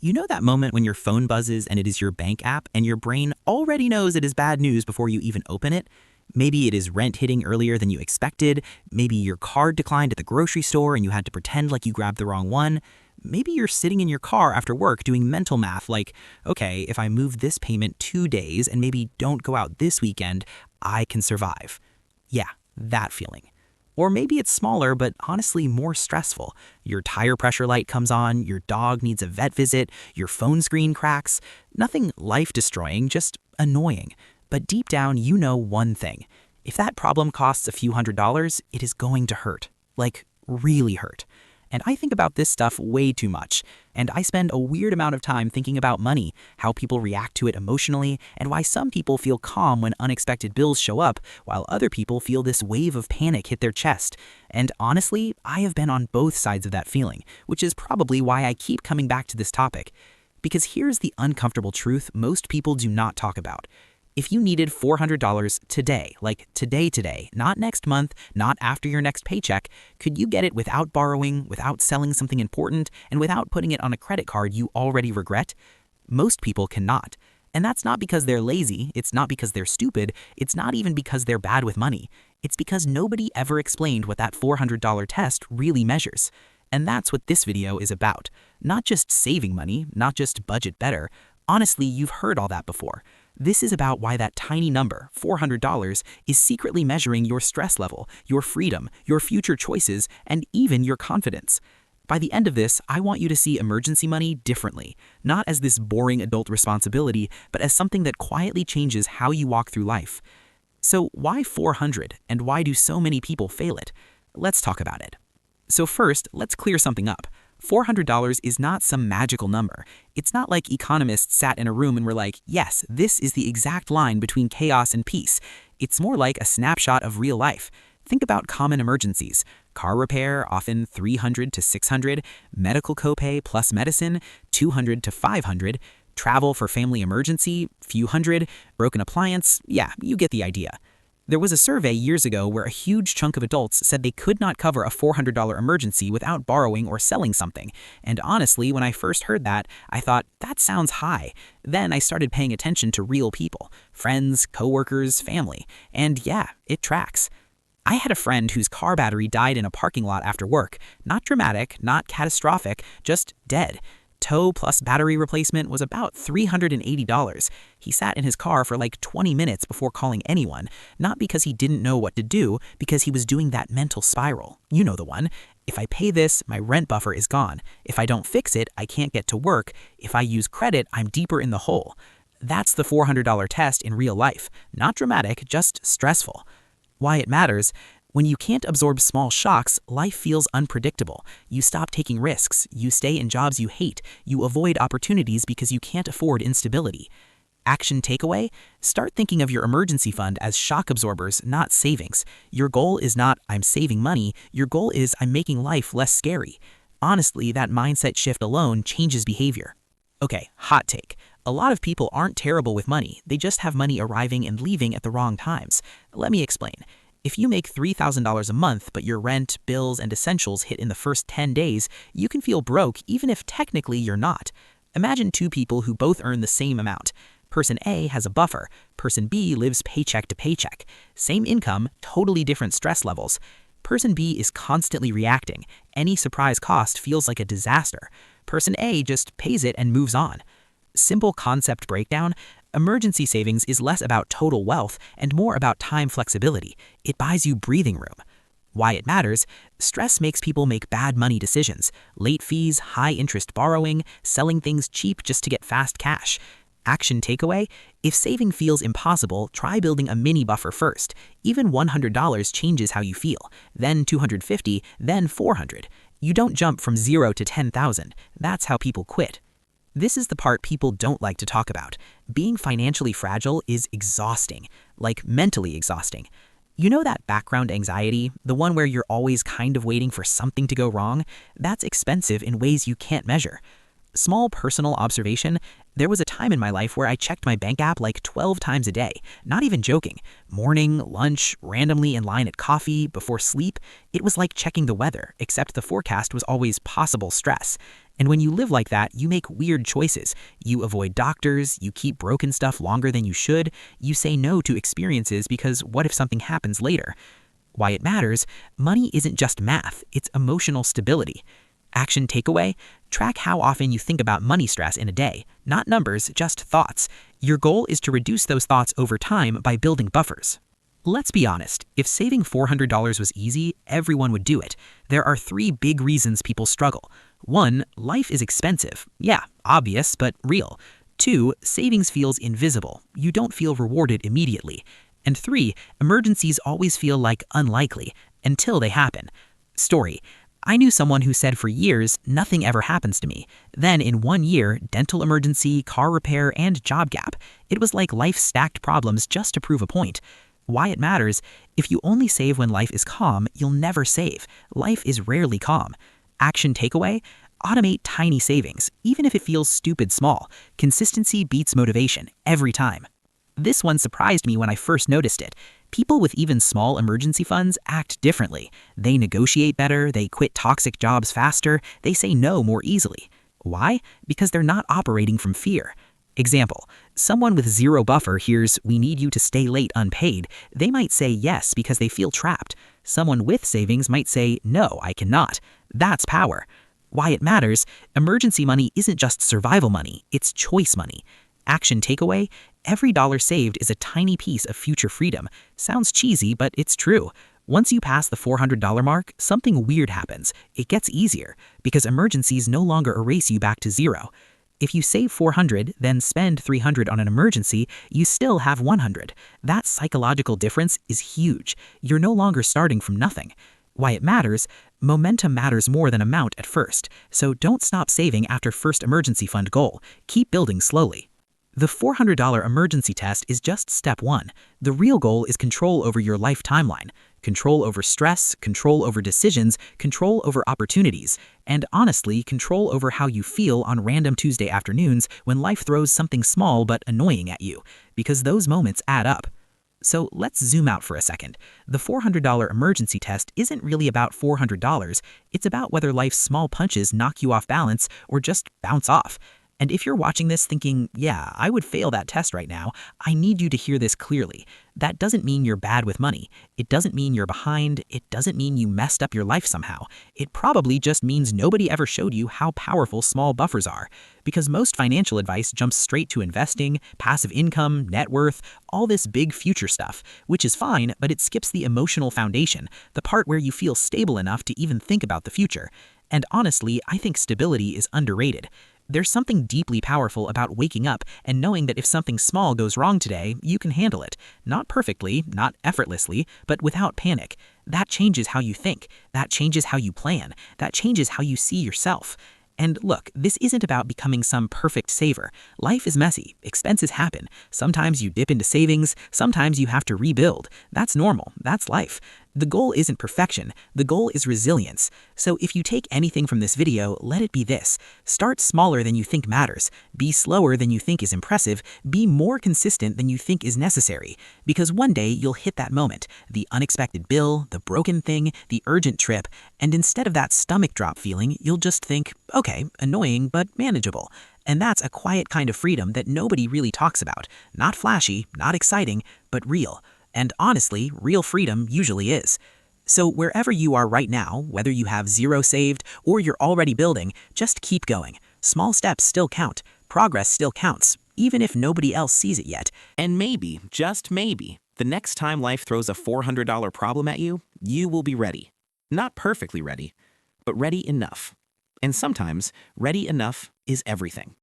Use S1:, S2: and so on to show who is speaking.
S1: You know that moment when your phone buzzes and it is your bank app and your brain already knows it is bad news before you even open it? Maybe it is rent hitting earlier than you expected. Maybe your card declined at the grocery store and you had to pretend like you grabbed the wrong one. Maybe you're sitting in your car after work doing mental math like, okay, if I move this payment 2 days and maybe don't go out this weekend, I can survive. Yeah, that feeling. Or maybe it's smaller, but honestly more stressful. Your tire pressure light comes on, your dog needs a vet visit, your phone screen cracks. Nothing life-destroying, just annoying. But deep down, you know one thing. If that problem costs a few $100s, it is going to hurt. Like, really hurt. And I think about this stuff way too much. And I spend a weird amount of time thinking about money, how people react to it emotionally, and why some people feel calm when unexpected bills show up, while other people feel this wave of panic hit their chest. And honestly, I have been on both sides of that feeling, which is probably why I keep coming back to this topic. Because here's the uncomfortable truth most people do not talk about. If you needed $400 today, like today, not next month, not after your next paycheck, could you get it without borrowing, without selling something important, and without putting it on a credit card you already regret? Most people cannot. And that's not because they're lazy, it's not because they're stupid, it's not even because they're bad with money. It's because nobody ever explained what that $400 test really measures. And that's what this video is about. Not just saving money, not just budget better. Honestly, you've heard all that before. This is about why that tiny number, $400, is secretly measuring your stress level, your freedom, your future choices, and even your confidence. By the end of this, I want you to see emergency money differently, not as this boring adult responsibility, but as something that quietly changes how you walk through life. So why 400, and why do so many people fail it? Let's talk about it. So first, let's clear something up. $400 is not some magical number. It's not like economists sat in a room and were like, yes, this is the exact line between chaos and peace. It's more like a snapshot of real life. Think about common emergencies. Car repair, often $300 to $600, medical copay plus medicine, $200 to $500, travel for family emergency, few hundred, broken appliance, yeah, you get the idea. There was a survey years ago where a huge chunk of adults said they could not cover a $400 emergency without borrowing or selling something. And honestly, when I first heard that, I thought, that sounds high. Then I started paying attention to real people, friends, coworkers, family. And yeah, it tracks. I had a friend whose car battery died in a parking lot after work. Not dramatic, not catastrophic, just dead. Tow plus battery replacement was about $380. He sat in his car for like 20 minutes before calling anyone, not because he didn't know what to do, because he was doing that mental spiral. You know the one. If I pay this, my rent buffer is gone. If I don't fix it, I can't get to work. If I use credit, I'm deeper in the hole. That's the $400 test in real life. Not dramatic, just stressful. Why it matters? When you can't absorb small shocks, life feels unpredictable. You stop taking risks. You stay in jobs you hate. You avoid opportunities because you can't afford instability. Action takeaway? Start thinking of your emergency fund as shock absorbers, not savings. Your goal is not, I'm saving money. Your goal is, I'm making life less scary. Honestly, that mindset shift alone changes behavior. Okay, hot take. A lot of people aren't terrible with money. They just have money arriving and leaving at the wrong times. Let me explain. If you make $3,000 a month, but your rent, bills, and essentials hit in the first 10 days, you can feel broke even if technically you're not. Imagine two people who both earn the same amount. Person A has a buffer. Person B lives paycheck to paycheck. Same income, totally different stress levels. Person B is constantly reacting. Any surprise cost feels like a disaster. Person A just pays it and moves on. Simple concept breakdown. Emergency savings is less about total wealth and more about time flexibility. It buys you breathing room. Why it matters? Stress makes people make bad money decisions. Late fees, high interest borrowing, selling things cheap just to get fast cash. Action takeaway? If saving feels impossible, try building a mini buffer first. Even $100 changes how you feel. Then $250, then $400. You don't jump from 0 to 10,000. That's how people quit. This is the part people don't like to talk about. Being financially fragile is exhausting, like mentally exhausting. You know that background anxiety, the one where you're always kind of waiting for something to go wrong? That's expensive in ways you can't measure. Small personal observation, there was a time in my life where I checked my bank app like 12 times a day, not even joking. Morning, lunch, randomly in line at coffee, before sleep. It was like checking the weather, except the forecast was always possible stress. And when you live like that, you make weird choices. You avoid doctors, you keep broken stuff longer than you should, you say no to experiences because what if something happens later? Why it matters, money isn't just math, it's emotional stability. Action takeaway, track how often you think about money stress in a day. Not numbers, just thoughts. Your goal is to reduce those thoughts over time by building buffers. Let's be honest, if saving $400 was easy, everyone would do it. There are 3 big reasons people struggle. 1, life is expensive. Yeah, obvious, but real. 2, savings feels invisible. You don't feel rewarded immediately. And 3, emergencies always feel like unlikely until they happen. Story. I knew someone who said for years, nothing ever happens to me. Then in 1 year, dental emergency, car repair, and job gap. It was like life stacked problems just to prove a point. Why it matters, if you only save when life is calm, you'll never save. Life is rarely calm. Action takeaway, automate tiny savings, even if it feels stupid small. Consistency beats motivation, every time. This one surprised me when I first noticed it. People with even small emergency funds act differently. They negotiate better, they quit toxic jobs faster, they say no more easily. Why? Because they're not operating from fear. Example, someone with 0 buffer hears, "We need you to stay late unpaid." They might say yes because they feel trapped. Someone with savings might say, "No, I cannot." That's power. Why it matters, emergency money isn't just survival money, it's choice money. Action takeaway, every dollar saved is a tiny piece of future freedom. Sounds cheesy, but it's true. Once you pass the $400 mark, something weird happens. It gets easier, because emergencies no longer erase you back to 0. If you save $400, then spend $300 on an emergency, you still have $100. That psychological difference is huge. You're no longer starting from nothing. Why it matters, momentum matters more than amount at first, so don't stop saving after first emergency fund goal. Keep building slowly. The $400 emergency test is just step 1. The real goal is control over your life timeline. Control over stress, control over decisions, control over opportunities, and honestly, control over how you feel on random Tuesday afternoons when life throws something small but annoying at you, because those moments add up. So let's zoom out for a second. The $400 emergency test isn't really about $400, it's about whether life's small punches knock you off balance or just bounce off. And if you're watching this thinking, yeah, I would fail that test right now, I need you to hear this clearly. That doesn't mean you're bad with money. It doesn't mean you're behind. It doesn't mean you messed up your life somehow. It probably just means nobody ever showed you how powerful small buffers are. Because most financial advice jumps straight to investing, passive income, net worth, all this big future stuff, which is fine, but it skips the emotional foundation, the part where you feel stable enough to even think about the future. And honestly, I think stability is underrated. There's something deeply powerful about waking up and knowing that if something small goes wrong today, you can handle it. Not perfectly, not effortlessly, but without panic. That changes how you think. That changes how you plan. That changes how you see yourself. And look, this isn't about becoming some perfect saver. Life is messy. Expenses happen. Sometimes you dip into savings. Sometimes you have to rebuild. That's normal. That's life. The goal isn't perfection. The goal is resilience. So if you take anything from this video, let it be this. Start smaller than you think matters. Be slower than you think is impressive. Be more consistent than you think is necessary. Because one day you'll hit that moment. The unexpected bill, the broken thing, the urgent trip. And instead of that stomach drop feeling, you'll just think, okay, annoying but manageable. And that's a quiet kind of freedom that nobody really talks about. Not flashy, not exciting, but real. And honestly, real freedom usually is. So wherever you are right now, whether you have 0 saved or you're already building, just keep going. Small steps still count. Progress still counts, even if nobody else sees it yet. And maybe, just maybe, the next time life throws a $400 problem at you, you will be ready. Not perfectly ready, but ready enough. And sometimes, ready enough is everything.